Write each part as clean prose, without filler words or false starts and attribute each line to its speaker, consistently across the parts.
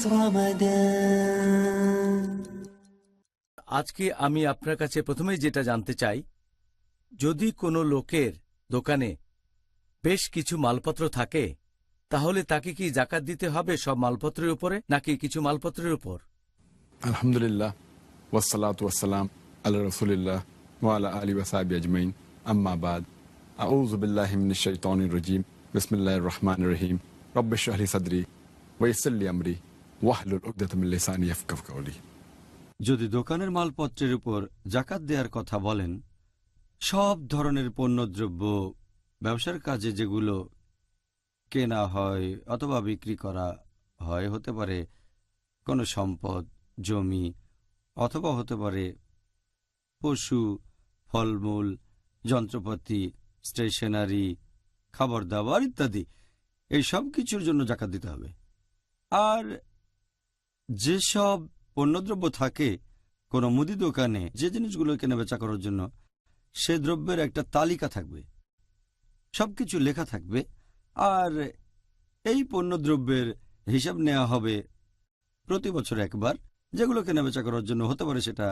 Speaker 1: رمضان
Speaker 2: আজকে আমি আপনার কাছে প্রথমেই যেটা জানতে চাই, যদি কোনো লোকের দোকানে বেশ কিছু মালপত্র থাকে তাহলে তাকে কি যাকাত দিতে হবে সব মালপত্রের উপরে নাকি কিছু মালপত্রের উপর?
Speaker 3: আলহামদুলিল্লাহ ওয়াসসালাতু ওয়াসসালাম আলা রাসূলিল্লাহ ওয়া আলা আলিহি ওয়া সাহবিহি আজমাইন আম্মা বাদ আউযু বিল্লাহি মিনাশ শাইতানির রাজীম বিসমিল্লাহির রহমানির রহিম রব্বি ইশরাহ লি সাদরি ওয়া ইয়াসসির লি আমরি ওয়াহলুল উকদাতাম মিন লিসানি ইয়াফকাহু কাওলি।
Speaker 4: যদি দোকানের মালপত্রের উপর জাকাত দেওয়ার কথা বলেন, সব ধরনের পণ্যদ্রব্য ব্যবসার কাজে যেগুলো কেনা হয় অথবা বিক্রি করা হয়, হতে পারে কোনো সম্পদ, জমি, অথবা হতে পারে পশু, ফলমূল, যন্ত্রপাতি, স্টেশনারি, খাবার দাবার ইত্যাদি, এই সব কিছুর জন্য জাকাত দিতে হবে। আর যেসব পণ্যদ্রব্য থাকে কোনো মুদি দোকানে, যে জিনিসগুলো কেনা বেচা করার জন্য, সে দ্রব্যের একটা তালিকা থাকবে, সবকিছু লেখা থাকবে। আর এই পণ্যদ্রব্যের হিসাব নেওয়া হবে প্রতি বছর একবার। যেগুলো কেনাবেচা করার জন্য হতে পারে সেটা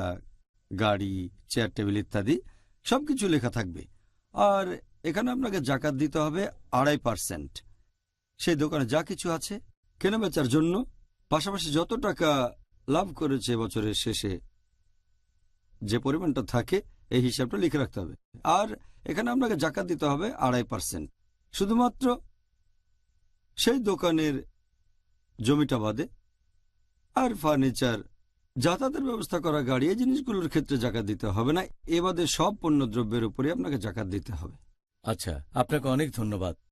Speaker 4: গাড়ি, চেয়ার টেবিল ইত্যাদি, সবকিছু লেখা থাকবে। আর এখানে আপনাকে জাকাত দিতে হবে 2.5%। সেই দোকানে যা কিছু আছে কেনাবেচার জন্য, পাশাপাশি যত টাকা লাভ করেছে বছরের শেষে, যে পরিমাণটা থাকে এই হিসাবটা লিখে রাখতে হবে। আর এখানে আপনাকে জাকাত দিতে হবে 2.5%। শুধুমাত্র সেই দোকানের জমিটা বাদে। আর ফার্নিচার, যাতায়াতের ব্যবস্থা করা গাড়ি, এই জিনিসগুলোর ক্ষেত্রে জাকাত দিতে হবে না। এ বাদে সব পণ্যদ্রব্যের উপরে আপনাকে জাকাত দিতে হবে।
Speaker 2: আচ্ছা, আপনাকে অনেক ধন্যবাদ।